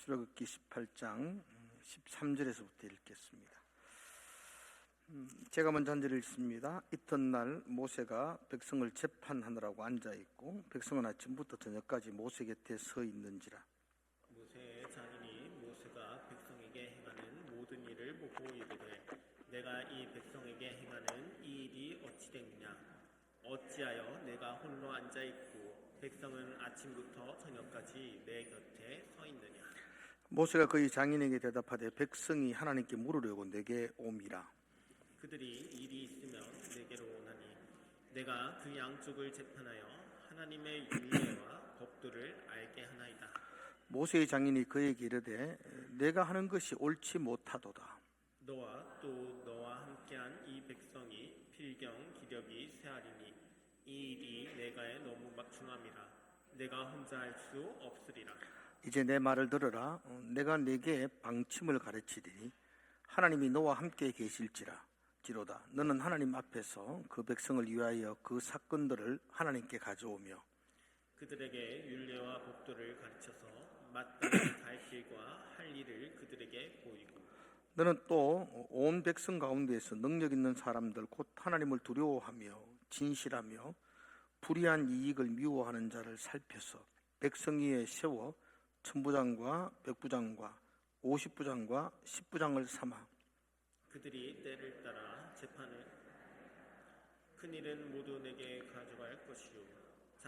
출애굽기 18장 13절에서부터 읽겠습니다. 제가 먼저 한 절을 읽습니다. 이튿날 모세가 백성을 재판하느라고 앉아있고 백성은 아침부터 저녁까지 모세 곁에 서 있는지라. 모세의 장인이 모세가 백성에게 행하는 모든 일을 보고 이르되 내가 이 백성에게 행하는 이 일이 어찌 됐느냐? 어찌하여 내가 홀로 앉아있고 백성은 아침부터 저녁까지 내 곁에 서 있느냐? 모세가 그의 장인에게 대답하되 백성이 하나님께 물으려고 내게 옴이라. 그들이 일이 있으면 내게로 오나니 내가 그 양쪽을 재판하여 하나님의 율례와 법도를 알게 하나이다. 모세의 장인이 그에게 이르되 내가 하는 것이 옳지 못하도다. 너와 또 너와 함께한 이 백성이 필경 기력이 쇠하리니 이 일이 내가에 너무 막중함이라 내가 혼자 할 수 없으리라. 이제 내 말을 들으라. 내가 네게 방침을 가르치리니 하나님이 너와 함께 계실지로다. 너는 하나님 앞에서 그 백성을 위하여 그 사건들을 하나님께 가져오며 그들에게 율례와 법도를 가르쳐서 마땅히 갈 길과 할 일을 그들에게 보이고 너는 또 온 백성 가운데에서 능력 있는 사람들 곧 하나님을 두려워하며 진실하며 불의한 이익을 미워하는 자를 살펴서 백성 위에 세워 천부장과 백부장과 50부장과 10부장을 삼아 그들이 때를 따라 재판을 큰 일은 모두 내게 가져갈 것이요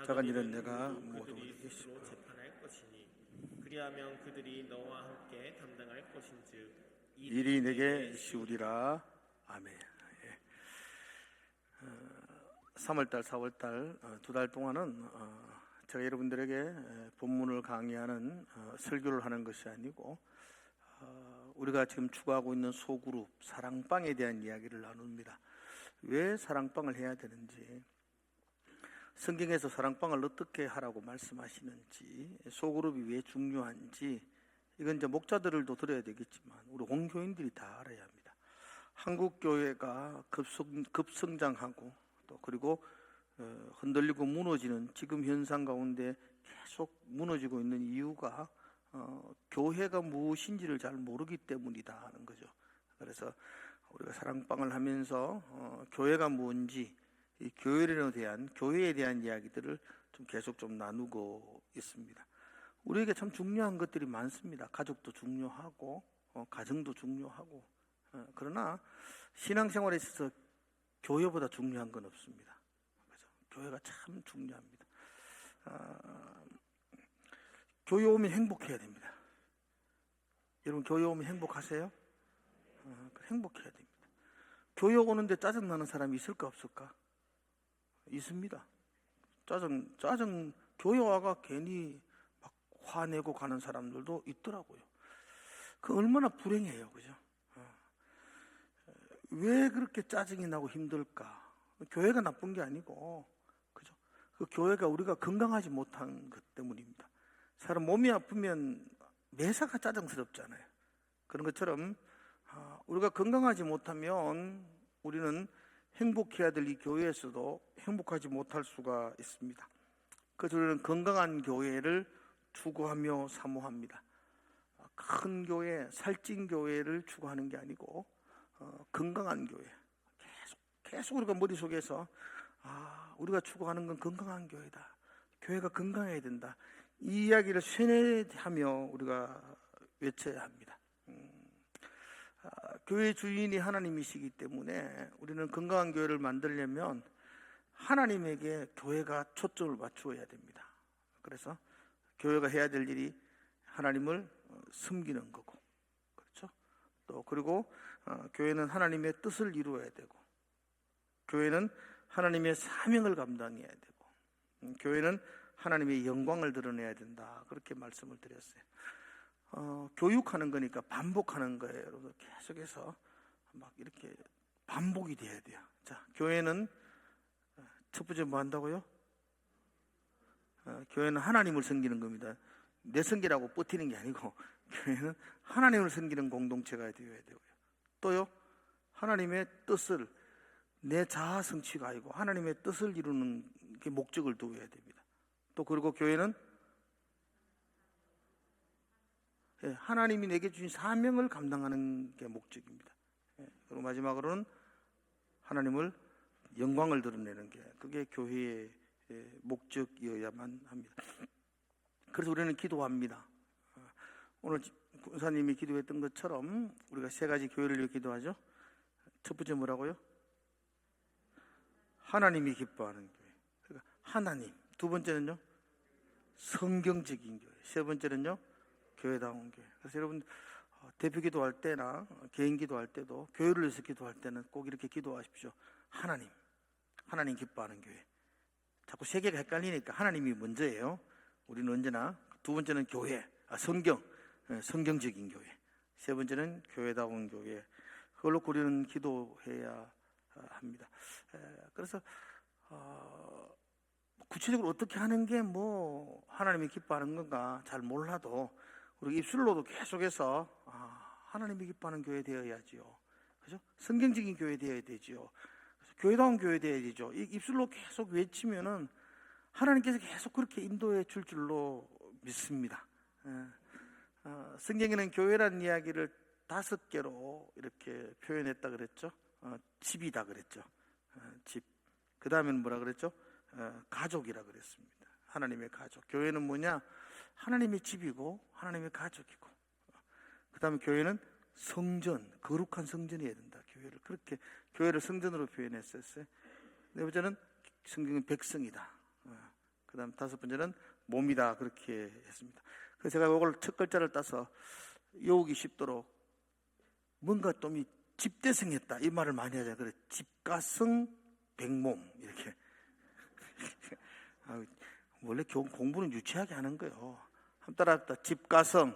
작은 일은 내가 모두 그들이 모두 스스로 재판할 것이니 그리하면 그들이 너와 함께 담당할 것인즉 일이 내게 쉬우리라. 아멘. 3월달 4월달 두 달 동안은 제가 여러분들에게 본문을 강의하는 설교를 하는 것이 아니고 우리가 지금 추구하고 있는 소그룹 사랑방에 대한 이야기를 나눕니다. 왜 사랑방을 해야 되는지, 성경에서 사랑방을 어떻게 하라고 말씀하시는지, 소그룹이 왜 중요한지, 이건 이제 목자들도 들어야 되겠지만 우리 홍교인들이 다 알아야 합니다. 한국 교회가 급성장하고 또 그리고 흔들리고 무너지는 지금 현상 가운데 계속 무너지고 있는 이유가 교회가 무엇인지를 잘 모르기 때문이다 하는 거죠. 그래서 우리가 사랑방을 하면서 교회가 뭔지, 이 교회에 대한 이야기들을 좀 계속 좀 나누고 있습니다. 우리에게 참 중요한 것들이 많습니다. 가족도 중요하고 가정도 중요하고 그러나 신앙생활에 있어서 교회보다 중요한 건 없습니다. 그렇죠? 교회가 참 중요합니다. 교회 오면 행복해야 됩니다. 여러분 교회 오면 행복하세요? 행복해야 됩니다. 교회 오는데 짜증나는 사람이 있을까 없을까? 있습니다. 교회 와가 괜히 막 화내고 가는 사람들도 있더라고요. 그 얼마나 불행해요, 그죠? 왜 그렇게 짜증이 나고 힘들까? 교회가 나쁜 게 아니고, 그죠? 그 교회가 우리가 건강하지 못한 것 때문입니다. 사람 몸이 아프면 매사가 짜증스럽잖아요. 그런 것처럼 우리가 건강하지 못하면 우리는 행복해야 될 이 교회에서도 행복하지 못할 수가 있습니다. 그래서 우리는 건강한 교회를 추구하며 사모합니다. 큰 교회, 살찐 교회를 추구하는 게 아니고 건강한 교회. 계속 우리가 머릿속에서 우리가 추구하는 건 건강한 교회다. 교회가 건강해야 된다. 이 이야기를 세뇌하며 우리가 외쳐야 합니다. 교회 주인이 하나님이시기 때문에 우리는 건강한 교회를 만들려면 하나님에게 교회가 초점을 맞추어야 됩니다. 그래서 교회가 해야 될 일이 하나님을 섬기는 거고, 그렇죠? 또 그리고 교회는 하나님의 뜻을 이루어야 되고, 교회는 하나님의 사명을 감당해야 되고, 교회는 하나님의 영광을 드러내야 된다. 그렇게 말씀을 드렸어요. 교육하는 거니까 반복하는 거예요. 여러분 계속해서 막 이렇게 반복이 돼야 돼요. 자, 교회는 첫 번째 뭐 한다고요? 교회는 하나님을 섬기는 겁니다. 내 섬기라고 버티는 게 아니고 교회는 하나님을 섬기는 공동체가 되어야 되고요. 또요, 하나님의 뜻을 내 자아 성취가 아니고 하나님의 뜻을 이루는 게 목적을 두어야 됩니다. 또 그리고 교회는 하나님이 내게 주신 사명을 감당하는 게 목적입니다. 그리고 마지막으로는 하나님을 영광을 드러내는 게 그게 교회의 목적이어야만 합니다. 그래서 우리는 기도합니다. 오늘 군사님이 기도했던 것처럼 우리가 세 가지 교회를 위해 기도하죠. 첫 번째 뭐라고요? 하나님이 기뻐하는 교회. 그러니까 하나님. 두 번째는요? 성경적인 교회. 세 번째는요? 교회다운 교회. 그래서 여러분 대표 기도할 때나 개인 기도할 때도 교회를 위해서 기도할 때는 꼭 이렇게 기도하십시오. 하나님 기뻐하는 교회. 자꾸 세 개가 헷갈리니까 하나님이 먼저예요. 우리는 언제나. 두 번째는 교회, 성경적인 교회. 세 번째는 교회다운 교회. 그걸로 우리는 기도해야 합니다. 그래서 구체적으로 어떻게 하는 게 뭐 하나님이 기뻐하는 건가 잘 몰라도 우리 입술로도 계속해서 하나님이 기뻐하는 교회 되어야지요. 그죠? 성경적인 교회 되어야 되지요. 교회다운 교회 되어야 되죠. 입술로 계속 외치면은 하나님께서 계속 그렇게 인도해 줄 줄로 믿습니다. 성경에는 교회라는 이야기를 5개로 이렇게 표현했다 그랬죠. 집이다 그랬죠. 집. 그 다음에는 뭐라 그랬죠? 가족이라 그랬습니다. 하나님의 가족. 교회는 뭐냐? 하나님의 집이고 하나님의 가족이고. 그 다음에 교회는 성전, 거룩한 성전이어야 된다. 그렇게 교회를 성전으로 표현했었어요. 네 번째는 성경은 백성이다. 그 다음 5번째는 몸이다. 그렇게 했습니다. 그래서 제가 이걸 첫 글자를 따서 외우기 쉽도록 뭔가 좀 집대성했다 이 말을 많이 하잖아요. 그래 집가성 백몸 이렇게. 원래 공부는 유치하게 하는 거예요. 한번 따라합시다. 집가성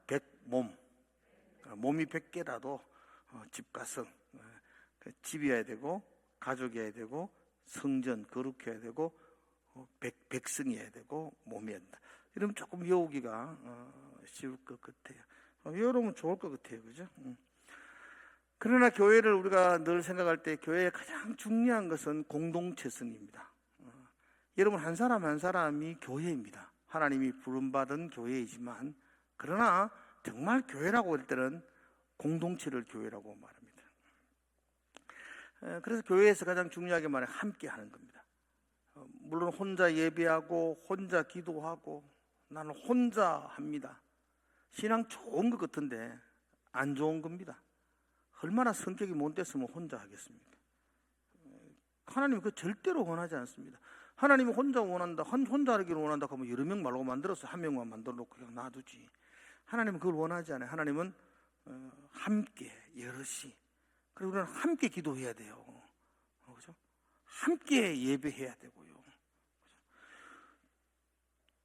백몸. 몸이 100개라도 집가성. 집이어야 되고 가족이어야 되고 성전 거룩해야 되고 백성이어야 되고 몸이어야 된다. 이러면 조금 외우기가 쉬울 것 같아요. 외우면 좋을 것 같아요. 그죠? 그러나 교회를 우리가 늘 생각할 때 교회의 가장 중요한 것은 공동체성입니다. 여러분 한 사람 한 사람이 교회입니다. 하나님이 부름받은 교회이지만 그러나 정말 교회라고 할 때는 공동체를 교회라고 말합니다. 그래서 교회에서 가장 중요하게 말해 함께 하는 겁니다. 물론 혼자 예배하고 혼자 기도하고 나는 혼자 합니다. 신앙 좋은 것 같은데 안 좋은 겁니다. 얼마나 성격이 못됐으면 혼자 하겠습니까? 하나님은 그 절대로 원하지 않습니다. 하나님은 혼자 원한다, 혼자 하기를 원한다 하면 여러 명 말고 만들어서 한 명만 만들어 놓고 그냥 놔두지. 하나님은 그걸 원하지 않아요. 하나님은 함께 여럿이. 그리고 우리는 함께 기도해야 돼요. 그렇죠? 함께 예배해야 되고요.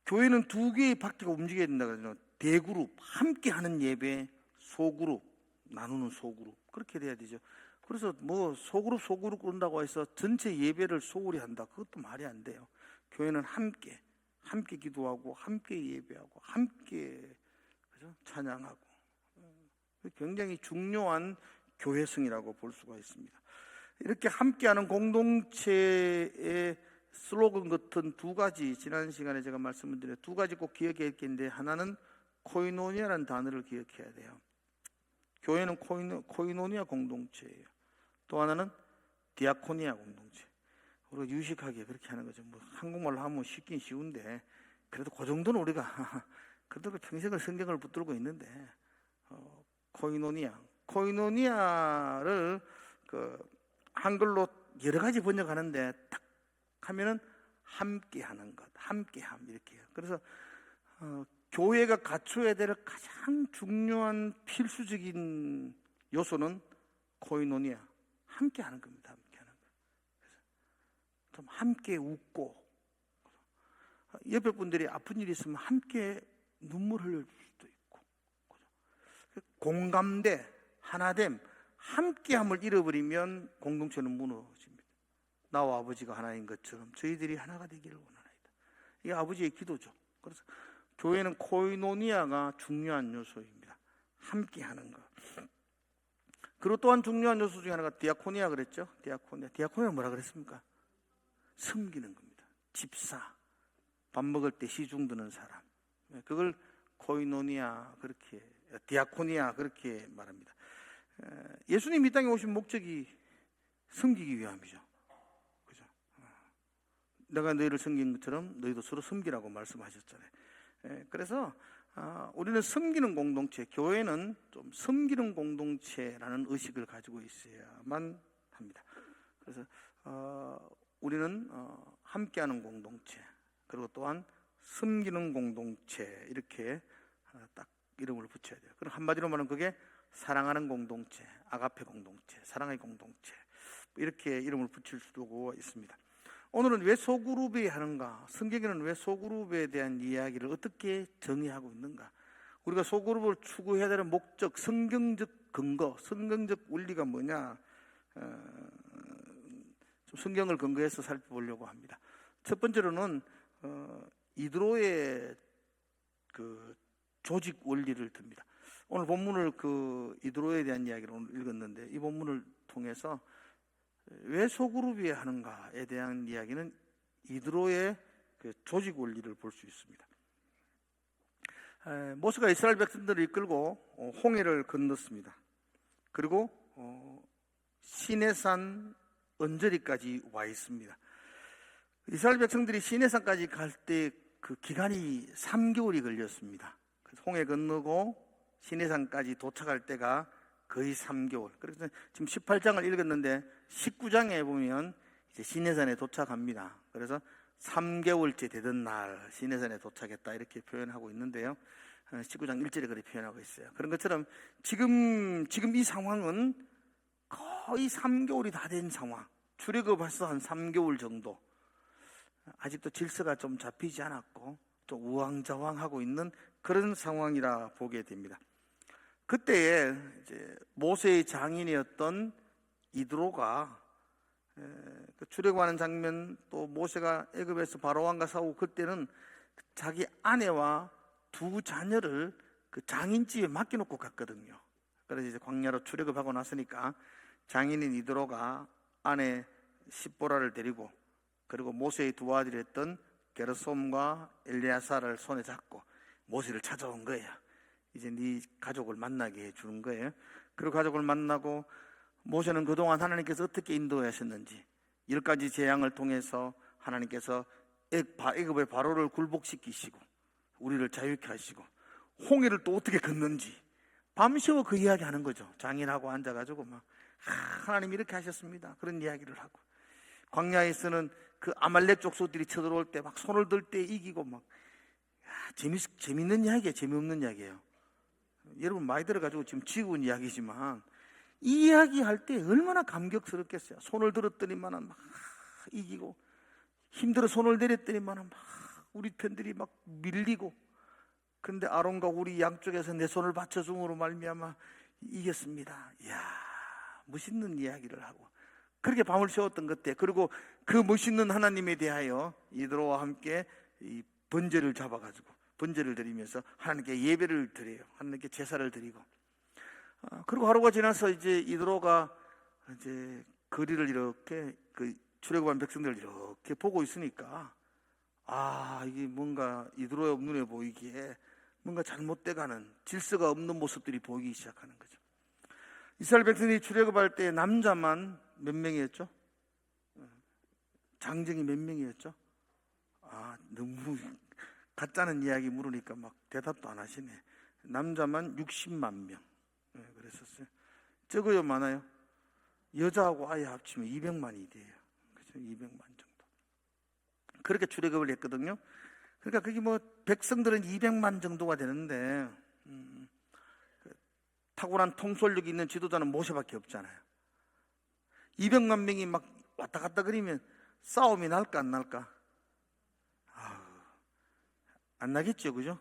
교회는 2개의 바퀴가 움직여야 된다 그러죠. 대그룹, 함께 하는 예배, 소그룹, 나누는 소그룹. 그렇게 돼야 되죠. 그래서 뭐 소그룹 그런다고 해서 전체 예배를 소홀히 한다. 그것도 말이 안 돼요. 교회는 함께 기도하고 함께 예배하고 함께 그죠? 찬양하고. 굉장히 중요한 교회성이라고 볼 수가 있습니다. 이렇게 함께하는 공동체의 슬로건 같은 2가지 지난 시간에 제가 말씀을 드려 2가지 꼭 기억해야 할 게 있는데 하나는 코이노니아라는 단어를 기억해야 돼요. 교회는 코이노니아 공동체예요. 또 하나는 디아코니아 공동체. 우리가 유식하게 그렇게 하는 거죠. 뭐 한국말로 하면 쉽긴 쉬운데 그래도 그 정도는 우리가 그래도 평생을 성경을 붙들고 있는데 코이노니아를 한글로 여러 가지 번역하는데 딱 하면은 함께하는 것, 함께함 이렇게 해요. 그래서 교회가 갖춰야 될 가장 중요한 필수적인 요소는 코이노니아, 함께하는 겁니다. 함께하는 것. 그래서 좀 함께 웃고 옆에 분들이 아픈 일이 있으면 함께 눈물 흘릴 수도 있고 공감대, 하나됨, 함께함을 잃어버리면 공동체는 무너집니다. 나와 아버지가 하나인 것처럼 저희들이 하나가 되기를 원하나이다. 이게 아버지의 기도죠. 그래서 교회는 코이노니아가 중요한 요소입니다. 함께하는 것. 그리고 또한 중요한 요소 중에 하나가 디아코니아 그랬죠. 디아코니아 뭐라 그랬습니까? 섬기는 겁니다. 집사, 밥 먹을 때 시중 드는 사람. 그걸 코이노니아 그렇게 디아코니아 그렇게 말합니다. 예수님 이 땅에 오신 목적이 섬기기 위함이죠. 그죠? 내가 너희를 섬긴 것처럼 너희도 서로 섬기라고 말씀하셨잖아요. 그래서 우리는 섬기는 공동체, 교회는 좀 섬기는 공동체라는 의식을 가지고 있어야만 합니다. 그래서 우리는 함께하는 공동체, 그리고 또한 섬기는 공동체, 이렇게 딱 이름을 붙여야 돼요. 그럼 한마디로 말하면 그게 사랑하는 공동체, 아가페 공동체, 사랑의 공동체, 이렇게 이름을 붙일 수도 있습니다. 오늘은 왜 소그룹이 하는가? 성경에는 왜 소그룹에 대한 이야기를 어떻게 정의하고 있는가? 우리가 소그룹을 추구해야 되는 목적, 성경적 근거, 성경적 원리가 뭐냐? 좀 성경을 근거해서 살펴보려고 합니다. 첫 번째로는 이드로의 그 조직 원리를 듭니다. 오늘 본문을 그 이드로에 대한 이야기를 오늘 읽었는데, 이 본문을 통해서 왜 소그룹이 하는가에 대한 이야기는 이드로의 그 조직 원리를 볼 수 있습니다. 모세가 이스라엘 백성들을 이끌고 홍해를 건넜습니다. 그리고 시내산 언저리까지 와 있습니다. 이스라엘 백성들이 시내산까지 갈 때 그 기간이 3개월이 걸렸습니다. 그래서 홍해 건너고 시내산까지 도착할 때가 거의 3개월. 그래서 지금 18장을 읽었는데 19장에 보면 이제 시내산에 도착합니다. 그래서 3개월째 되던 날 시내산에 도착했다, 이렇게 표현하고 있는데요. 19장 1절에 그렇게 표현하고 있어요. 그런 것처럼 지금 이 상황은 거의 3개월이 다 된 상황. 출애굽 벌써 한 3개월 정도. 아직도 질서가 좀 잡히지 않았고 또 우왕좌왕하고 있는 그런 상황이라 보게 됩니다. 그때에 이제 모세의 장인이었던 이드로가 출애굽하는 장면, 또 모세가 애굽에서 바로왕과 싸우고, 그때는 자기 아내와 두 자녀를 그 장인집에 맡겨놓고 갔거든요. 그래서 이제 광야로 출애굽하고 났으니까 장인인 이드로가 아내 십보라를 데리고, 그리고 모세의 두 아들이었던 게르솜과 엘리야사를 손에 잡고 모세를 찾아온 거예요. 이제 네 가족을 만나게 해주는 거예요. 그리고 가족을 만나고, 모세는 그동안 하나님께서 어떻게 인도하셨는지, 10가지 재앙을 통해서 하나님께서 애굽의 바로를 굴복시키시고 우리를 자유케 하시고 홍해를 또 어떻게 걷는지 밤새워 그 이야기 하는 거죠. 장인하고 앉아가지고 막 하나님 이렇게 하셨습니다, 그런 이야기를 하고, 광야에서는 그 아말렉 족속들이 쳐들어올 때 막 손을 들 때 이기고 막 재밌는 이야기예요, 재미없는 이야기예요. 여러분 많이 들어가지고 지금 지겨운 이야기지만 이 이야기 할 때 얼마나 감격스럽겠어요. 손을 들었더니만은 막 이기고, 힘들어 손을 내렸더니만은 막 우리 편들이 막 밀리고, 그런데 아론과 우리 양쪽에서 내 손을 받쳐줌으로 말미암아 이겼습니다. 이야, 멋있는 이야기를 하고 그렇게 밤을 새웠던 것 같아요. 그리고 그 멋있는 하나님에 대하여 이드로와 함께 이 번제를 잡아가지고 번제를 드리면서 하나님께 예배를 드려요. 하나님께 제사를 드리고, 그리고 하루가 지나서 이제 이드로가 이제 거리를 이렇게 그 출애굽한 백성들을 이렇게 보고 있으니까, 이게 뭔가 이드로의 눈에 보이기에 뭔가 잘못돼가는, 질서가 없는 모습들이 보이기 시작하는 거죠. 이스라엘 백성들이 출애굽할 때 남자만 몇 명이었죠? 장정이 몇 명이었죠? 너무 가짜는 이야기 물으니까 막 대답도 안 하시네. 남자만 60만 명. 그랬었어요. 적어요, 많아요? 여자하고 아이 합치면 200만이 돼요. 그죠? 200만 정도. 그렇게 출애굽을 했거든요. 그러니까 그게 뭐 백성들은 200만 정도가 되는데, 탁월한 통솔력이 있는 지도자는 모세밖에 없잖아요. 200만 명이 막 왔다 갔다 그리면 싸움이 날까 안 날까? 안 나겠죠, 그죠?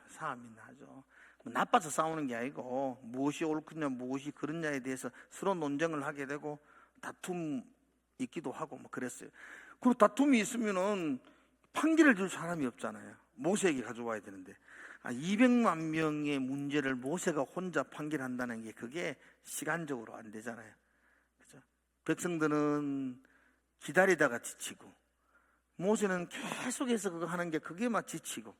싸움이 나죠. 나빠서 싸우는 게 아니고 무엇이 옳겠냐 무엇이 그렇냐에 대해서 서로 논쟁을 하게 되고 다툼 있기도 하고 뭐 그랬어요. 그리고 다툼이 있으면은 판결을 줄 사람이 없잖아요. 모세에게 가져와야 되는데 200만 명의 문제를 모세가 혼자 판결한다는 게 그게 시간적으로 안 되잖아요. 그죠? 백성들은 기다리다가 지치고, 모세는 계속해서 그거 하는 게 그게 막 지치고,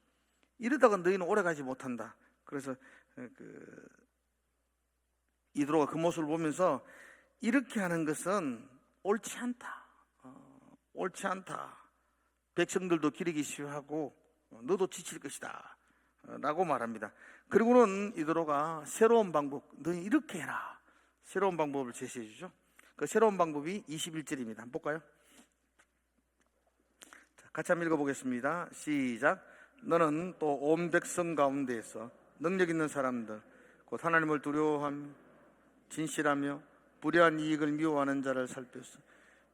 이러다가 너희는 오래 가지 못한다. 그래서 이드로가 그 모습을 보면서 이렇게 하는 것은 옳지 않다. 옳지 않다. 백성들도 기르기 쉬워하고 너도 지칠 것이다. 라고 말합니다. 그리고는 이드로가 새로운 방법, 너희 이렇게 해라. 새로운 방법을 제시해 주죠. 그 새로운 방법이 21절입니다. 한번 볼까요? 자, 같이 한번 읽어보겠습니다. 시작. 너는 또 온 백성 가운데에서 능력 있는 사람들, 곧 하나님을 두려워하며 진실하며 불의한 이익을 미워하는 자를 살펴서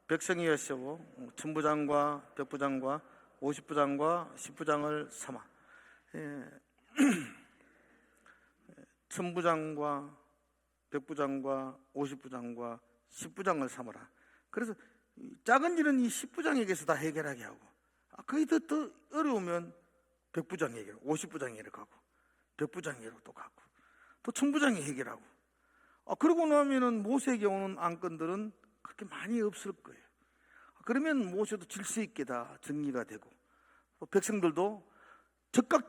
백성이 여세워 천부장과 백부장과 50부장과 10부장을 삼아. 천부장과 백부장과 50부장과 10부장을 삼아라. 그래서 작은 일은 이 10부장에게서 다 해결하게 하고, 그게 더 어려우면 백부장에게, 50부장에게 가고, 백부장에게 또 가고, 또 천부장이 해결하고. 그러고 나면은 모세에게 오는 안건들은 그렇게 많이 없을 거예요. 그러면 모세도 질서 있게 다 정리가 되고, 또 백성들도 즉각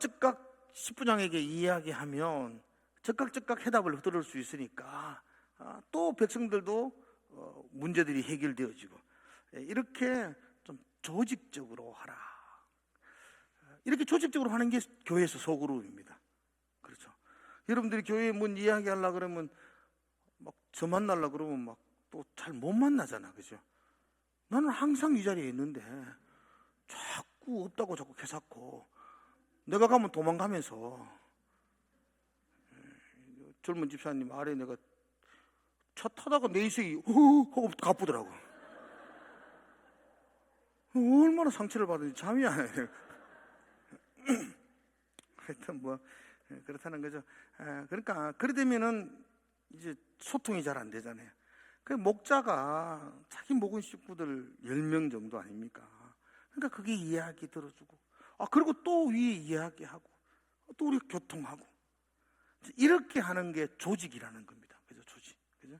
10부장에게 이야기하면 즉각 해답을 들을 수 있으니까 또 백성들도 문제들이 해결되어지고, 이렇게 좀 조직적으로 하라. 이렇게 조직적으로 하는 게 교회에서 소그룹입니다. 그렇죠. 여러분들이 교회에 뭔 이야기하려고 그러면 막 저 만나려고 그러면 막 또 잘 못 만나잖아. 그죠? 나는 항상 이 자리에 있는데 자꾸 없다고 자꾸 개사코 내가 가면 도망가면서, 젊은 집사님 아래 내가 차 타다가 내 인생이 하고 가쁘더라고. 얼마나 상처를 받은지 잠이 안 와요. 하여튼 뭐 그렇다는 거죠. 그러니까 그러되면은 이제 소통이 잘 안 되잖아요. 그 목자가 자기 목은 식구들 10명 정도 아닙니까? 그러니까 그게 이야기 들어주고, 그리고 또 위에 이야기하고, 또 우리 교통하고, 이렇게 하는 게 조직이라는 겁니다. 그죠? 조직. 그죠?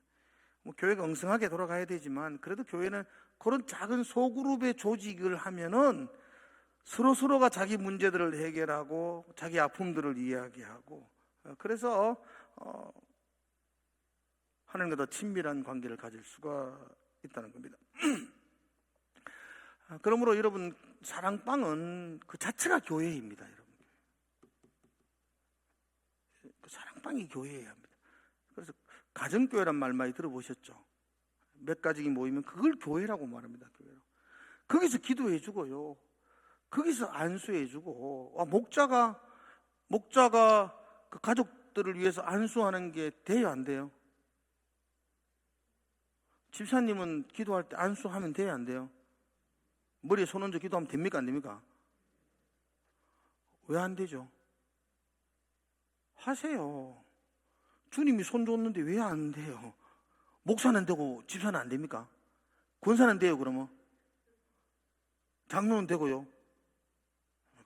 뭐 교회가 엉성하게 돌아가야 되지만, 그래도 교회는 그런 작은 소그룹의 조직을 하면은 서로가 자기 문제들을 해결하고 자기 아픔들을 이야기하고, 그래서 하나님과 더 친밀한 관계를 가질 수가 있다는 겁니다. 그러므로 여러분, 사랑방은 그 자체가 교회입니다. 여러분, 그 사랑방이 교회여야 합니다. 그래서 가정교회란 말 많이 들어보셨죠? 몇 가족이 모이면 그걸 교회라고 말합니다. 교회로. 거기서 기도해 주고요, 거기서 안수해 주고, 목자가 그 가족들을 위해서 안수하는 게 돼요, 안 돼요? 집사님은 기도할 때 안수하면 돼요, 안 돼요? 머리에 손 얹어 기도하면 됩니까, 안 됩니까? 왜 안 되죠? 하세요. 주님이 손 줬는데 왜 안 돼요? 목사는 되고 집사는 안 됩니까? 권사는 돼요, 그러면? 장로는 되고요?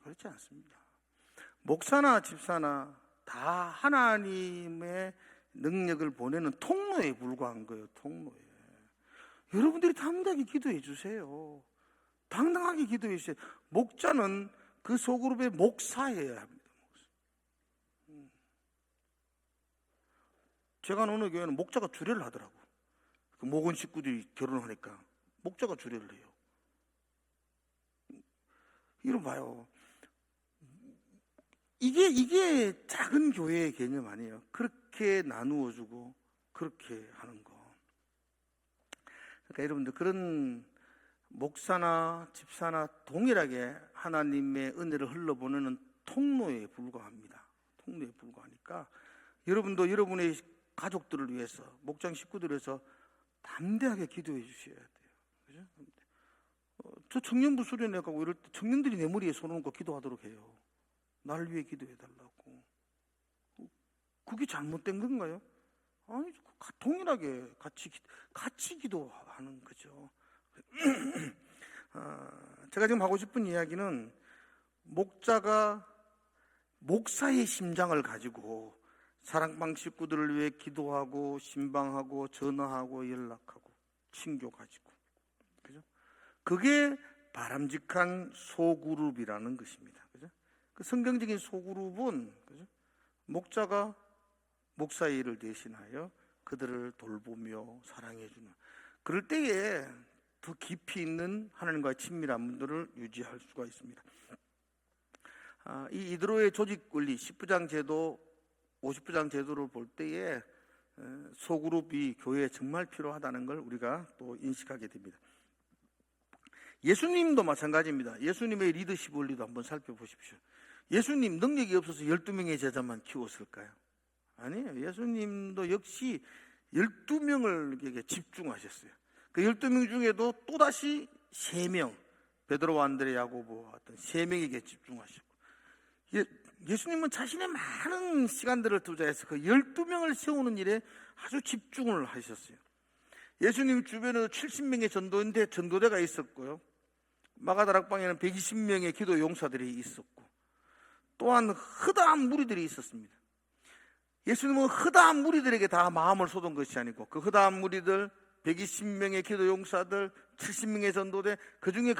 그렇지 않습니다. 목사나 집사나 다 하나님의 능력을 보내는 통로에 불과한 거예요. 통로에. 여러분들이 당당하게 기도해 주세요. 당당하게 기도해 주세요. 목자는 그 소그룹의 목사여야 합니다. 제가 아는 어느 교회는 목자가 주례를 하더라고. 그 목원 식구들이 결혼하니까 목자가 주례를 해요. 이런 봐요. 이게 작은 교회의 개념 아니에요. 그렇게 나누어주고 그렇게 하는 거. 그러니까 여러분들, 그런 목사나 집사나 동일하게 하나님의 은혜를 흘러보내는 통로에 불과합니다. 통로에 불과하니까 여러분도 여러분의 가족들을 위해서, 목장 식구들을 위해서 담대하게 기도해 주셔야 돼요. 그죠? 저 청년부 수련회 가고 이럴 때 청년들이 내 머리에 손 얹고 기도하도록 해요. 나를 위해 기도해 달라고. 그게 잘못된 건가요? 아니, 동일하게 같이 기도하는 거죠. 제가 지금 하고 싶은 이야기는, 목자가 목사의 심장을 가지고 사랑방 식구들을 위해 기도하고 신방하고 전화하고 연락하고 친교 가지고, 그죠? 그게 바람직한 소그룹이라는 것입니다. 그죠? 그 성경적인 소그룹은 그죠? 목자가 목사의 일을 대신하여 그들을 돌보며 사랑해주는, 그럴 때에 더 깊이 있는 하나님과의 친밀한 문들을 유지할 수가 있습니다. 이 이드로의 조직 원리 10부장 제도, 50부장 제도를 볼 때에 소그룹이 교회에 정말 필요하다는 걸 우리가 또 인식하게 됩니다. 예수님도 마찬가지입니다. 예수님의 리더십 원리도 한번 살펴보십시오. 예수님 능력이 없어서 12명의 제자만 키웠을까요? 아니에요. 예수님도 역시 12명을 집중하셨어요. 그 12명 중에도 또다시 3명, 베드로와 안드레, 야고보 같은 3명에게 집중하시고, 예수님은 자신의 많은 시간들을 투자해서 그 12명을 세우는 일에 아주 집중을 하셨어요. 예수님 주변에도 70명의 전도대가 있었고요. 마가다락방에는 120명의 기도 용사들이 있었고, 또한 허다한 무리들이 있었습니다. 예수님은 허다한 무리들에게 다 마음을 쏟은 것이 아니고, 그 허다한 무리들 120명의 기도 용사들, 70명의 전도대, 그 중에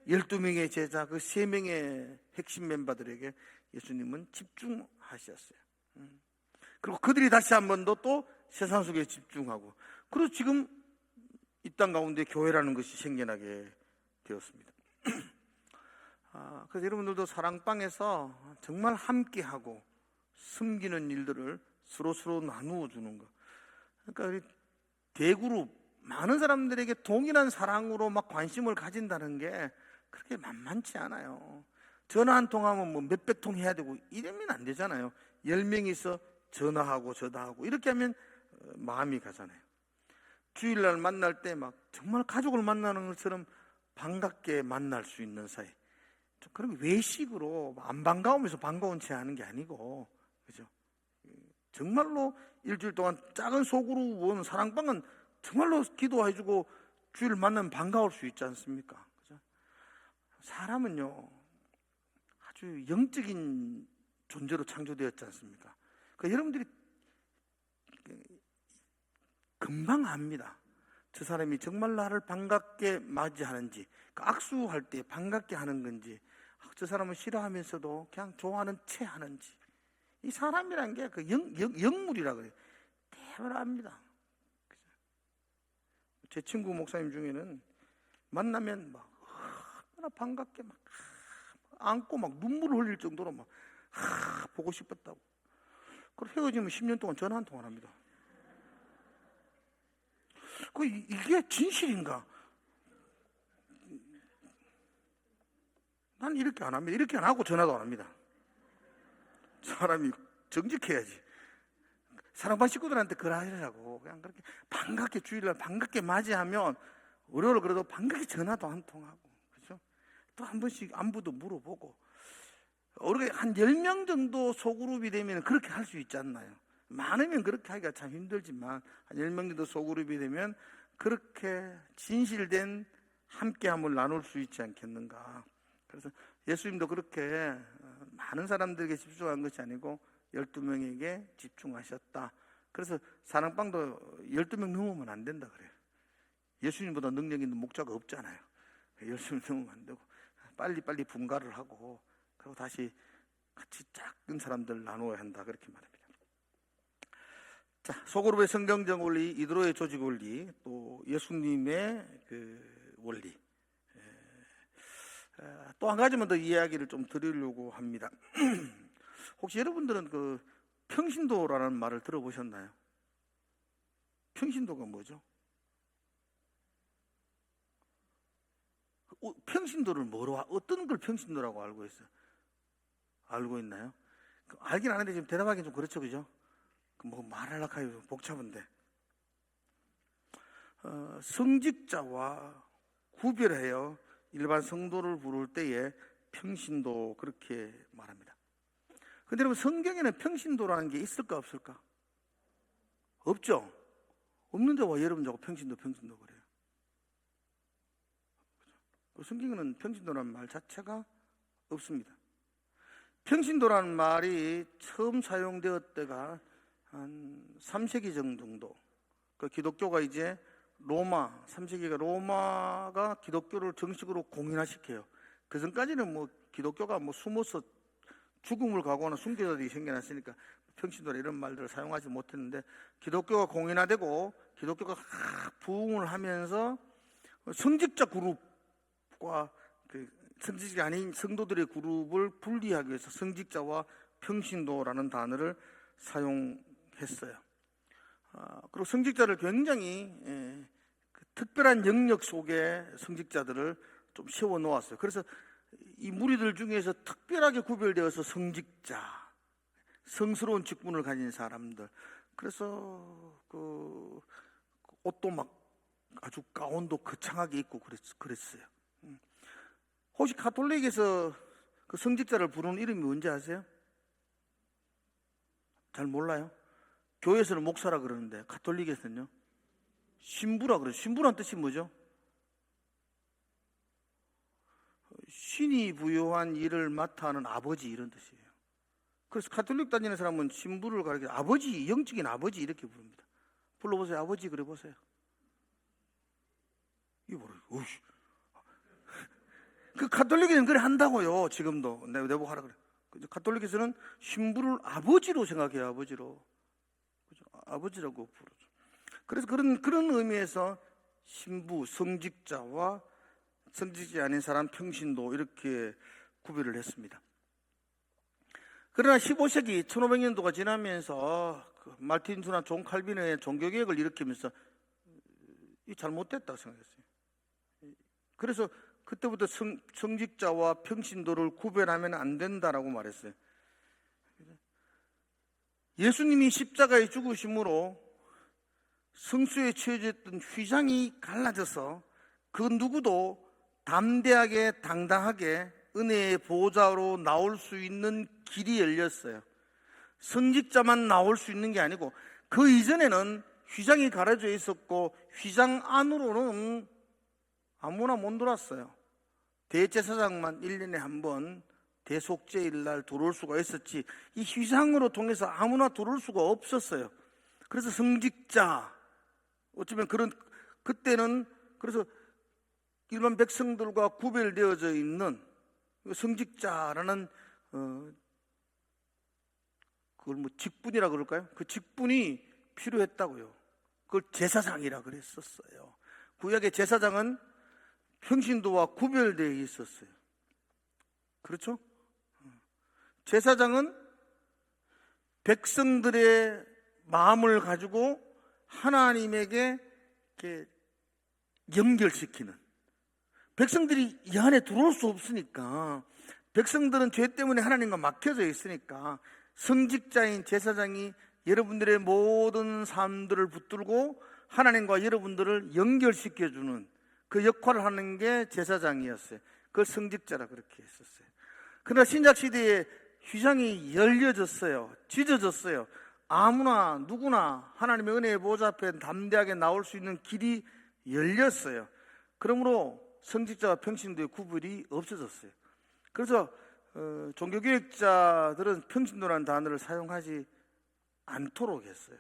12명의 제자, 그 3명의 핵심 멤버들에게 예수님은 집중하셨어요. 그리고 그들이 다시 한 번 더 또 세상 속에 집중하고, 그래서 지금 이 땅 가운데 교회라는 것이 생겨나게 되었습니다. 그래서 여러분들도 사랑방에서 정말 함께하고 섬기는 일들을 서로 나누어 주는 것. 그러니까 대그룹, 많은 사람들에게 동일한 사랑으로 막 관심을 가진다는 게 그렇게 만만치 않아요. 전화 한 통하면 뭐 몇백 통 해야 되고 이러면 안 되잖아요. 10명이서 전화하고 전화하고 이렇게 하면 마음이 가잖아요. 주일날 만날 때 막 정말 가족을 만나는 것처럼 반갑게 만날 수 있는 사이. 그리고 외식으로 안 반가우면서 반가운 체 하는 게 아니고, 그죠? 정말로 일주일 동안 작은 소그룹은 사랑방은 정말로 기도해주고 주일 만나면 반가울 수 있지 않습니까? 그죠? 사람은요 아주 영적인 존재로 창조되었지 않습니까? 그러니까 여러분들이 금방 압니다. 저 사람이 정말 나를 반갑게 맞이하는지, 악수할 때 반갑게 하는 건지, 저 사람은 싫어하면서도 그냥 좋아하는 채 하는지. 이 사람이란 게 그 영물이라 그래요. 대단합니다. 압니다. 제 친구 목사님 중에는 만나면 막 얼마나 반갑게 막 안고 막 눈물을 흘릴 정도로 막 보고 싶었다고. 그리고 헤어지면 10년 동안 전화 한 통을 합니다. 이게 진실인가? 난 이렇게 안 합니다. 이렇게 안 하고 전화도 안 합니다. 사람이 정직해야지. 사랑반 식구들한테 그러하라고 그냥 그렇게 반갑게 주일날 반갑게 맞이하면 어려울 그래도 반갑게 전화도 한 통하고, 그죠? 또 한 번씩 안부도 물어보고. 우리가 한 10명 정도 소그룹이 되면 그렇게 할 수 있지 않나요? 많으면 그렇게 하기가 참 힘들지만 한 10명 정도 소그룹이 되면 그렇게 진실된 함께함을 나눌 수 있지 않겠는가. 그래서 예수님도 그렇게 많은 사람들에게 집중한 것이 아니고 12명에게 집중하셨다. 그래서 사랑방도 12명 넘으면 안 된다 그래요. 예수님보다 능력 있는 목자가 없잖아요. 10명 넘으면 안 되고 빨리 분가를 하고 그리고 다시 같이 작은 사람들 나누어야 한다 그렇게 말합니다. 자, 소그룹의 성경적 원리, 이드로의 조직 원리, 또 예수님의 그 원리. 또 한 가지만 더 이야기를 좀 드리려고 합니다. 혹시 여러분들은 그 평신도라는 말을 들어보셨나요? 평신도가 뭐죠? 평신도를 어떤 걸 평신도라고 알고 있어요? 알고 있나요? 알긴 아는데 지금 대답하기는 좀 그렇죠, 그죠? 뭐 말하려고 하기 복잡한데, 성직자와 구별하여 일반 성도를 부를 때에 평신도 그렇게 말합니다. 근데 여러분, 성경에는 평신도라는 게 있을까 없을까? 없죠. 없는데 왜 여러분 자꾸 평신도 그래요? 성경에는 평신도라는 말 자체가 없습니다. 평신도라는 말이 처음 사용되었을 때가 한 3세기 정도. 그 기독교가 이제 3세기가 로마가 기독교를 정식으로 공인화시켜요. 그 전까지는 뭐 기독교가 뭐 숨어서 죽음을 각오하는 순교자들이 생겨났으니까 평신도라 이런 말들을 사용하지 못했는데, 기독교가 공인화되고 기독교가 부흥을 하면서 성직자 그룹과 그 성직이 아닌 성도들의 그룹을 분리하기 위해서 성직자와 평신도라는 단어를 사용했어요. 그리고 성직자를 굉장히 그 특별한 영역 속에 성직자들을 좀 세워 놓았어요. 그래서 이 무리들 중에서 특별하게 구별되어서 성직자, 성스러운 직분을 가진 사람들, 그래서 그 옷도 막 아주 가운도 거창하게 입고 그랬어요. 혹시 가톨릭에서 그 성직자를 부르는 이름이 뭔지 아세요? 잘 몰라요? 교회에서는 목사라 그러는데 가톨릭에서는요? 신부라 그래요. 신부란 뜻이 뭐죠? 신이 부여한 일을 맡아 하는 아버지, 이런 뜻이에요. 그래서 가톨릭 다니는 사람은 신부를 가리켜 아버지, 영적인 아버지 이렇게 부릅니다. 불러보세요. 아버지 그래 보세요. 이거 뭐라? 오이씨. 그 가톨릭에는 그래 한다고요. 지금도 내보고 하라 그래. 가톨릭에서는 신부를 아버지로 생각해요. 아버지로. 그죠? 아버지라고 부르죠. 그래서 그런 의미에서 신부, 성직자와 성직이 아닌 사람, 평신도 이렇게 구별을 했습니다. 그러나 15세기 1500년도가 지나면서 그 말틴 루터나 존 칼빈의 종교개혁을 일으키면서 이 잘못됐다고 생각했어요. 그래서 그때부터 성직자와 평신도를 구별하면 안 된다라고 말했어요. 예수님이 십자가에 죽으심으로 성수에 취해졌던 휘장이 갈라져서 그 누구도 담대하게 당당하게 은혜의 보좌로 나올 수 있는 길이 열렸어요. 성직자만 나올 수 있는 게 아니고 그 이전에는 휘장이 가려져 있었고 휘장 안으로는 아무나 못 들어왔어요. 대제사장만 1년에 한 번 대속죄일 날 들어올 수가 있었지, 이 휘장으로 통해서 아무나 들어올 수가 없었어요. 그래서 성직자, 어쩌면 그때는 그래서 일반 백성들과 구별되어져 있는 성직자라는 그걸 뭐 직분이라 그럴까요? 그 직분이 필요했다고요. 그걸 제사장이라 그랬었어요. 구약의 제사장은 평신도와 구별되어 있었어요. 그렇죠? 제사장은 백성들의 마음을 가지고 하나님에게 이렇게 연결시키는, 백성들이 이 안에 들어올 수 없으니까, 백성들은 죄 때문에 하나님과 막혀져 있으니까 성직자인 제사장이 여러분들의 모든 삶들을 붙들고 하나님과 여러분들을 연결시켜주는 그 역할을 하는 게 제사장이었어요. 그걸 성직자라 그렇게 했었어요. 그러나 신약시대에 휘장이 열려졌어요. 찢어졌어요. 아무나 누구나 하나님의 은혜의 보좌 앞에 담대하게 나올 수 있는 길이 열렸어요. 그러므로 성직자와 평신도의 구별이 없어졌어요. 그래서 종교개혁자들은 평신도라는 단어를 사용하지 않도록 했어요.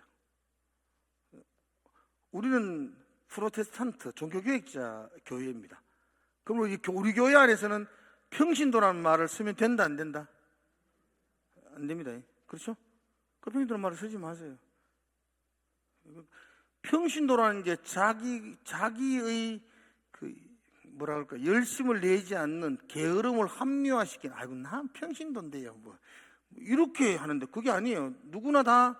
우리는 프로테스탄트 종교개혁자 교회입니다. 그러므로 우리 교회 안에서는 평신도라는 말을 쓰면 된다, 안 된다? 안 됩니다. 그렇죠? 그 평신도라는 말을 쓰지 마세요. 평신도라는 게 자기의 그 뭐라 그럴까, 열심을 내지 않는 게으름을 합리화시킨, 아이고 난 평신도인데요 뭐 이렇게 하는데, 그게 아니에요. 누구나 다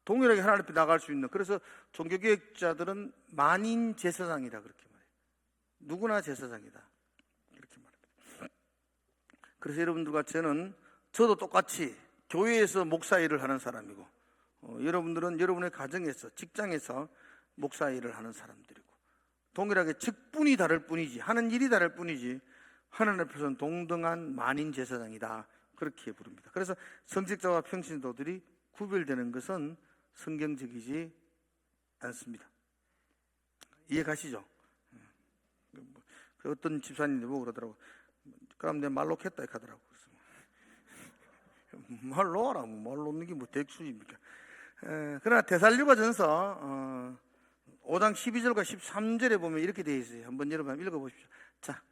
동일하게 하나님 앞에 나갈 수 있는, 그래서 종교개혁자들은 만인 제사장이다 그렇게 말해요. 누구나 제사장이다 이렇게 말합니다. 그래서 여러분들과 저도 똑같이 교회에서 목사 일을 하는 사람이고, 여러분들은 여러분의 가정에서, 직장에서 목사 일을 하는 사람들이고, 동일하게 직분이 다를 뿐이지, 하는 일이 다를 뿐이지 하나님 앞에서는 동등한 만인 제사장이다 그렇게 부릅니다. 그래서 성직자와 평신도들이 구별되는 것은 성경적이지 않습니다. 이해 가시죠? 어떤 집사님이 뭐 그러더라고. 그럼 내 말 놓겠다 이렇게 하더라고. 말 놓아라. 말 놓는 게 뭐 대수입니까? 그러나 데살로니가전서 5장 12절과 13절에 보면 이렇게 되어 있어요. 한번 여러분 읽어보십시오. 자,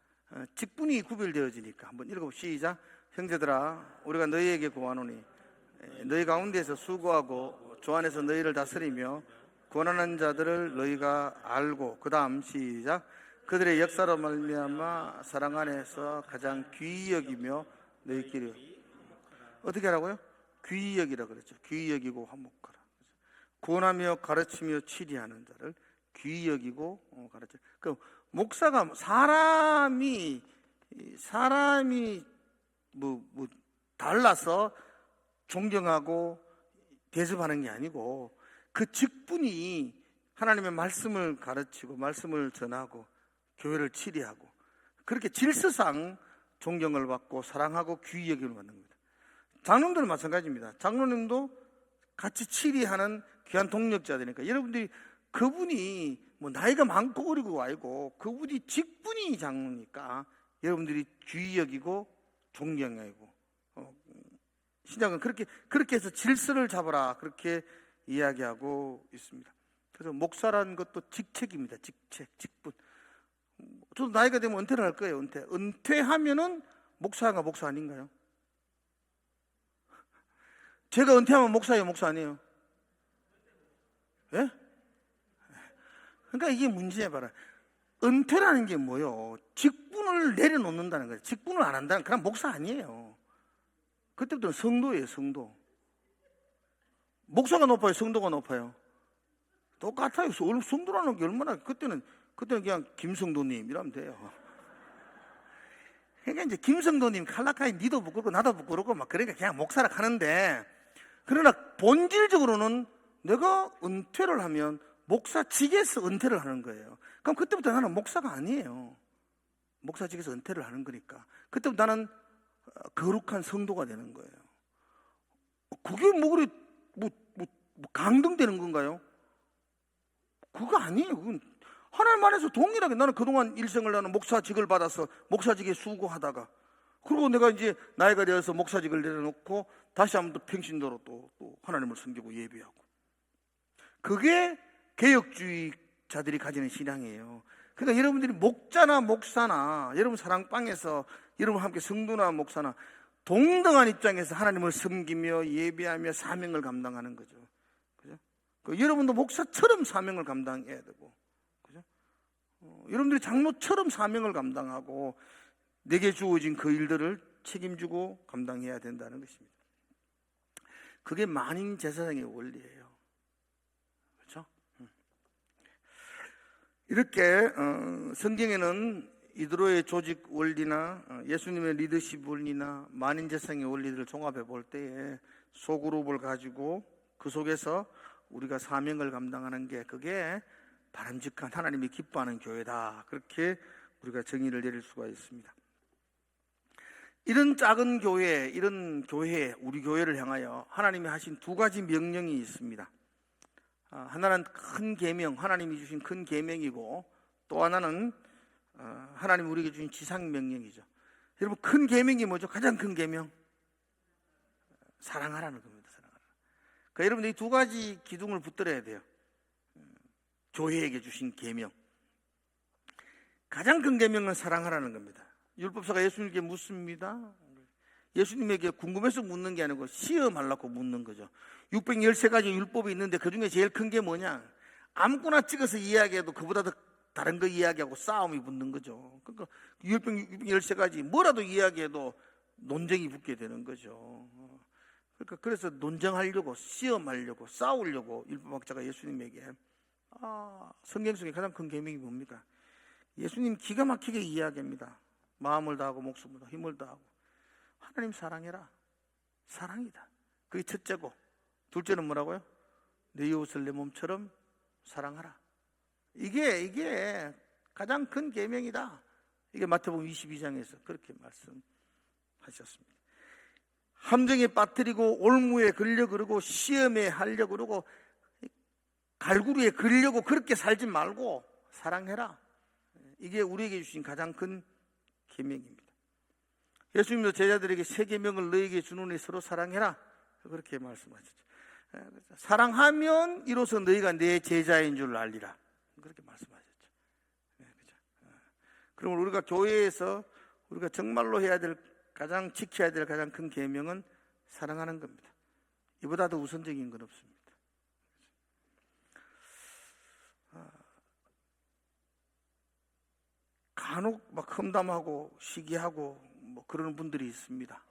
직분이 구별되어지니까 한번 읽어봅시다. 시작. 형제들아 우리가 너희에게 구하노니 너희 가운데서 수고하고 주 안에서 너희를 다스리며 권하는 자들을 너희가 알고, 그 다음 시작, 그들의 역사로 말미암아 사랑 안에서 가장 귀히 여기며 너희끼리 어떻게 하라고요? 귀히 여기라 그랬죠. 귀히 여기고 화목하라. 권하며 가르치며 치리하는 자를 귀히 여기고 가르쳐. 그 목사가 사람이 달라서 존경하고 대접하는 게 아니고 그 직분이 하나님의 말씀을 가르치고 말씀을 전하고 교회를 치리하고 그렇게 질서상 존경을 받고 사랑하고 귀히 여김을 받는 겁니다. 장로님들은 마찬가지입니다. 장로님도 같이 치리하는 귀한 동력자들이니까 여러분들이 그분이 뭐 나이가 많고 어리고 아니고 그분이 직분이 장로니까 여러분들이 귀히 여기고 존경하고 신약은 그렇게 해서 질서를 잡아라 그렇게 이야기하고 있습니다. 그래서 목사라는 것도 직책입니다. 직분. 저도 나이가 되면 은퇴를 할 거예요. 은퇴하면은 목사가 목사 아닌가요? 제가 은퇴하면 목사예요, 목사 아니에요? 예? 그러니까 이게 문제야 봐라. 은퇴라는 게 뭐요? 직분을 내려놓는다는 거예요. 직분을 안 한다는 그냥 목사 아니에요. 그때부터는 성도예요, 성도. 목사가 높아요, 성도가 높아요? 똑같아요. 성도라는 게 얼마나 그때는 그냥 김성도님 이러면 돼요. 그러니까 이제 김성도님 칼라카이 니도 부끄럽고 나도 부끄럽고 막 그러니까 그냥 목사라 하는데, 그러나 본질적으로는 내가 은퇴를 하면 목사직에서 은퇴를 하는 거예요. 그럼 그때부터 나는 목사가 아니에요. 목사직에서 은퇴를 하는 거니까 그때부터 나는 거룩한 성도가 되는 거예요. 그게 그래 강등되는 건가요? 그거 아니에요. 그건 하나님 안에서 동일하게 나는 그동안 일생을 나는 목사직을 받아서 목사직에 수고하다가 그리고 내가 이제 나이가 되어서 목사직을 내려놓고 다시 한번 또 평신도로 또 하나님을 섬기고 예배하고, 그게 개혁주의자들이 가지는 신앙이에요. 그러니까 여러분들이 목자나 목사나 여러분 사랑방에서 여러분 함께 성도나 목사나 동등한 입장에서 하나님을 섬기며 예배하며 사명을 감당하는 거죠. 그죠? 여러분도 목사처럼 사명을 감당해야 되고, 그죠? 여러분들이 장로처럼 사명을 감당하고 내게 주어진 그 일들을 책임지고 감당해야 된다는 것입니다. 그게 만인 제사장의 원리예요. 그렇죠? 이렇게 성경에는 이드로의 조직 원리나 예수님의 리더십 원리나 만인 제사장의 원리들을 종합해 볼 때에 소그룹을 가지고 그 속에서 우리가 사명을 감당하는 게 그게 바람직한 하나님이 기뻐하는 교회다, 그렇게 우리가 정의를 내릴 수가 있습니다. 이런 작은 교회, 이런 교회, 우리 교회를 향하여 하나님이 하신 두 가지 명령이 있습니다. 하나는 큰 계명, 하나님이 주신 큰 계명이고, 또 하나는 하나님이 우리에게 주신 지상 명령이죠. 여러분, 큰 계명이 뭐죠? 가장 큰 계명, 사랑하라는 겁니다. 사랑하라. 그러니까 여러분들 이 두 가지 기둥을 붙들어야 돼요. 교회에게 주신 계명, 가장 큰 계명은 사랑하라는 겁니다. 율법사가 예수님께 묻습니다. 예수님에게 궁금해서 묻는 게 아니고 시험하려고 묻는 거죠. 613가지 율법이 있는데 그 중에 제일 큰 게 뭐냐? 아무거나 찍어서 이야기해도 그보다 더 다른 거 이야기하고 싸움이 붙는 거죠. 그러니까 613가지 뭐라도 이야기해도 논쟁이 붙게 되는 거죠. 그러니까 그래서 논쟁하려고, 시험하려고, 싸우려고 율법학자가 예수님에게 성경 속에 가장 큰 계명이 뭡니까? 예수님 기가 막히게 이야기합니다. 마음을 다하고 목숨을 다하고 힘을 다하고 하나님 사랑해라. 사랑이다. 그게 첫째고, 둘째는 뭐라고요? 내 이웃을 내 몸처럼 사랑하라. 이게 가장 큰 계명이다. 이게 마태복음 22장에서 그렇게 말씀하셨습니다. 함정에 빠뜨리고 올무에 걸려 그러고 시험에 하려 그러고 갈구리에 걸려고 그렇게 살지 말고 사랑해라. 이게 우리에게 주신 가장 큰 계명입니다. 예수님도 제자들에게 세 계명을 너에게 주노니 서로 사랑해라, 그렇게 말씀하셨죠. 사랑하면 이로써 너희가 내 제자인 줄 알리라, 그렇게 말씀하셨죠. 그럼 우리가 교회에서 우리가 정말로 해야 될 가장 지켜야 될 가장 큰 계명은 사랑하는 겁니다. 이보다 더 우선적인 건 없습니다. 간혹 막 험담하고 시기하고 뭐 그러는 분들이 있습니다.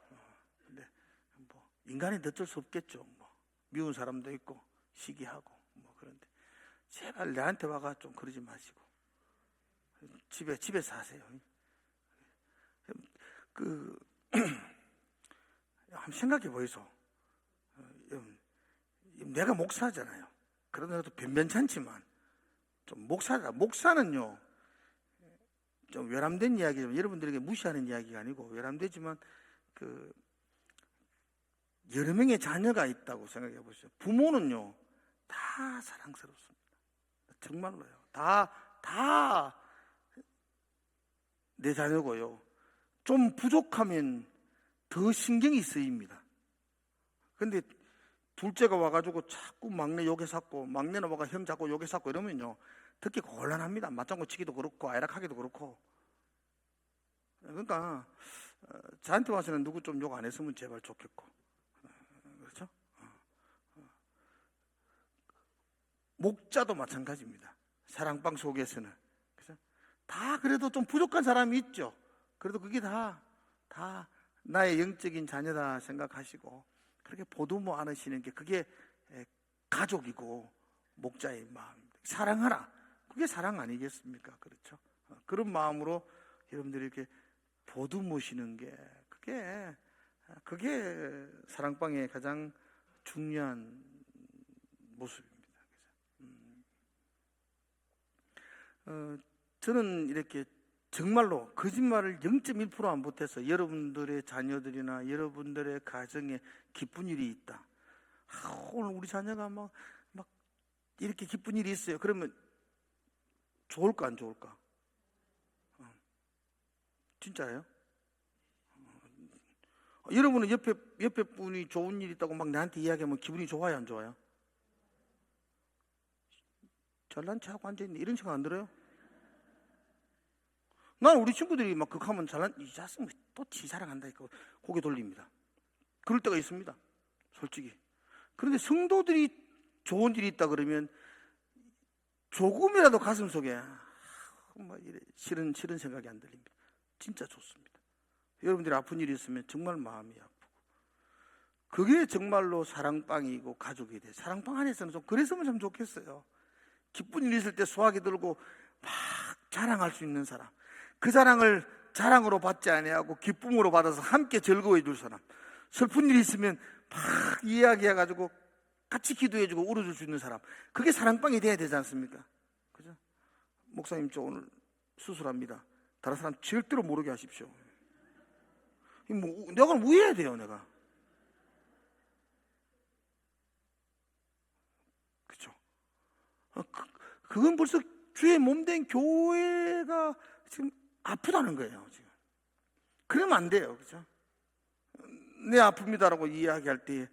근데 뭐 인간이 어쩔 수 없겠죠. 뭐 미운 사람도 있고 시기하고 뭐 그런데 제발 내한테 와가 좀 그러지 마시고 집에서 하세요. 한번 생각해 보이소. 내가 목사잖아요. 그러더라도 변변찮지만 좀 목사는요 좀 외람된 이야기죠. 여러분들에게 무시하는 이야기가 아니고 외람되지만 여러 명의 자녀가 있다고 생각해 보세요. 부모는요 다 사랑스럽습니다. 정말로요. 다 내 자녀고요. 좀 부족하면 더 신경이 쓰입니다. 근데 둘째가 와가지고 자꾸 막내 욕에 샀고 막내는 와가 형 자꾸 욕에 샀고 이러면요 듣기 곤란합니다. 맞장구 치기도 그렇고 아이락하기도 그렇고. 그러니까 저한테 와서는 누구 좀 욕 안 했으면 제발 좋겠고, 그렇죠? 목자도 마찬가지입니다. 사랑방 속에서는 그래서 다 그래도 좀 부족한 사람이 있죠. 그래도 그게 다 나의 영적인 자녀다 생각하시고 그렇게 보듬어 안으시는 게 그게 가족이고 목자의 마음입니다. 사랑하라. 그게 사랑 아니겠습니까? 그렇죠? 그런 마음으로 여러분들이 이렇게 보듬으시는 게 그게 사랑방의 가장 중요한 모습입니다. 저는 이렇게 정말로 거짓말을 0.1% 안 보태서 여러분들의 자녀들이나 여러분들의 가정에 기쁜 일이 있다. 오늘 우리 자녀가 막 이렇게 기쁜 일이 있어요. 그러면 좋을까 안 좋을까? 진짜예요? 여러분은 옆에 분이 좋은 일 있다고 막 나한테 이야기하면 기분이 좋아요 안 좋아요? 잘난 체하고 앉아있네 이런 생각 안 들어요? 난 우리 친구들이 막 그거 하면 이 자식 또 지 사랑한다 이거 고개 돌립니다. 그럴 때가 있습니다. 솔직히. 그런데 성도들이 좋은 일이 있다 그러면 조금이라도 가슴 속에 싫은 생각이 안 들립니다. 진짜 좋습니다. 여러분들이 아픈 일이 있으면 정말 마음이 아프고 그게 정말로 사랑방이고 가족이 돼. 사랑방 안에서는 좀 그랬으면 참 좋겠어요. 기쁜 일이 있을 때 소화기 들고 막 자랑할 수 있는 사람, 그 자랑을 자랑으로 받지 아니하고 기쁨으로 받아서 함께 즐거워해 줄 사람, 슬픈 일이 있으면 막 이야기해가지고 같이 기도해주고 울어줄 수 있는 사람, 그게 사랑방이 돼야 되지 않습니까? 그죠? 목사님 저 오늘 수술합니다. 다른 사람 절대로 모르게 하십시오. 내가 우해야 돼요, 내가. 그죠? 그건 벌써 주의 몸된 교회가 지금 아프다는 거예요, 지금. 그러면 안 돼요, 그죠? 내 아픕니다라고 이야기할 때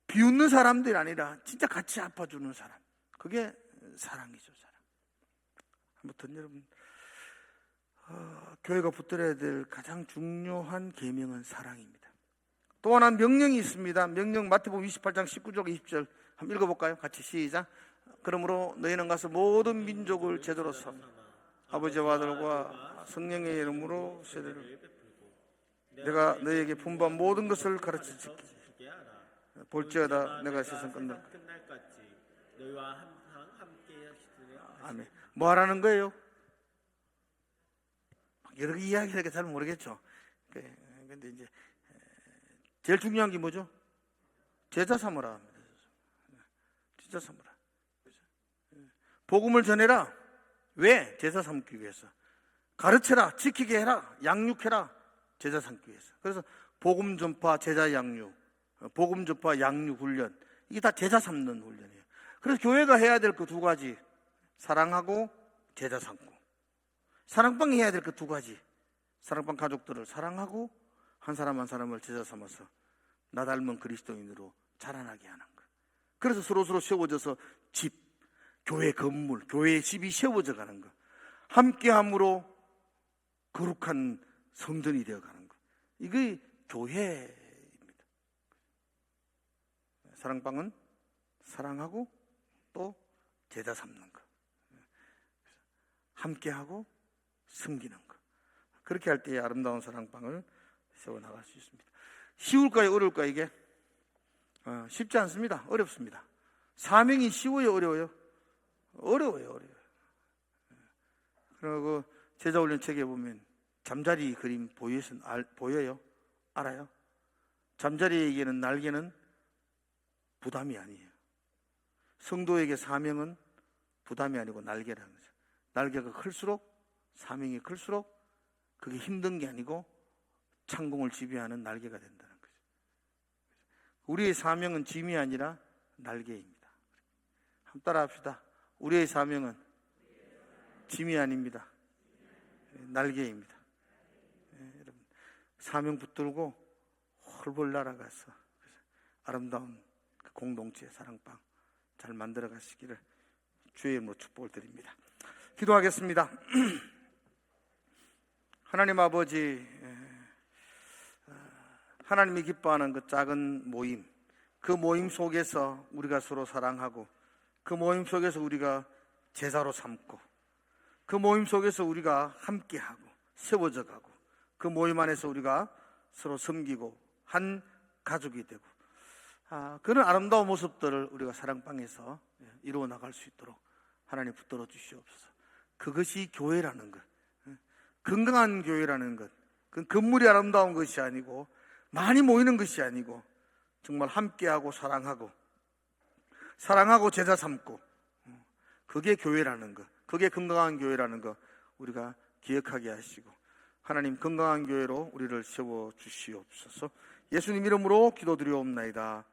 비웃는 사람들이 아니라 진짜 같이 아파주는 사람, 그게 사랑이죠, 사랑. 아무튼 여러분, 교회가 붙들어야 될 가장 중요한 계명은 사랑입니다. 또 하나 명령이 있습니다. 명령 마태복음 28장 19절 20절 한번 읽어볼까요? 같이 시작. 그러므로 너희는 가서 모든 민족을 제대로 삼아 아버지와 아들과 성령의 이름으로 세례를 내가 너희에게 분부한 모든 것을 가르쳐 지키게 볼지어다 내가 세상 끝날까지 너희와 항상 함께 하시리라. 아멘. 뭐 하라는 거예요? 여러 개 이야기하니까 잘 모르겠죠. 근데 이제 제일 중요한 게 뭐죠? 제자 삼으라. 제자 삼으라. 복음을 전해라. 왜? 제자 삼기 위해서. 가르쳐라. 지키게 해라. 양육해라. 제자 삼기 위해서. 그래서 복음 전파, 제자 양육, 복음 전파, 양육 훈련, 이게 다 제자 삼는 훈련이에요. 그래서 교회가 해야 될 그 두 가지, 사랑하고 제자 삼고, 사랑방이 해야 될 그 두 가지, 사랑방 가족들을 사랑하고 한 사람 한 사람을 제자 삼아서 나 닮은 그리스도인으로 자라나게 하는 것. 그래서 서로 세워져서 집, 교회 건물, 교회의 집이 세워져 가는 것, 함께함으로 거룩한 성전이 되어가는 것, 이게 교회입니다. 사랑방은 사랑하고 또 제자 삼는 것, 함께하고 섬기는 것. 그렇게 할 때에 아름다운 사랑방을 세워나갈 수 있습니다. 쉬울까요? 어려울까요? 이게? 쉽지 않습니다. 어렵습니다. 사명이 쉬워요? 어려워요? 어려워요. 그리고 제자훈련 책에 보면 잠자리 그림 보여요? 알아요? 잠자리에게는 날개는 부담이 아니에요. 성도에게 사명은 부담이 아니고 날개라는 거죠. 날개가 클수록, 사명이 클수록 그게 힘든 게 아니고 창공을 지배하는 날개가 된다는 거죠. 우리의 사명은 짐이 아니라 날개입니다. 한번 따라 합시다. 우리의 사명은 짐이 아닙니다. 날개입니다. 여러분, 사명 붙들고 홀볼 날아가서 아름다운 공동체 사랑방 잘 만들어 가시기를 주의 이름으로 축복을 드립니다. 기도하겠습니다. 하나님 아버지, 하나님이 기뻐하는 그 작은 모임, 그 모임 속에서 우리가 서로 사랑하고, 그 모임 속에서 우리가 제자로 삼고, 그 모임 속에서 우리가 함께하고 세워져 가고, 그 모임 안에서 우리가 서로 섬기고 한 가족이 되고, 그런 아름다운 모습들을 우리가 사랑방에서 이루어 나갈 수 있도록 하나님 붙들어 주시옵소서. 그것이 교회라는 것, 건강한 교회라는 것, 그 건물이 아름다운 것이 아니고 많이 모이는 것이 아니고 정말 함께하고 사랑하고 제자 삼고, 그게 교회라는 것, 그게 건강한 교회라는 것 우리가 기억하게 하시고 하나님 건강한 교회로 우리를 세워 주시옵소서. 예수님 이름으로 기도드리옵나이다.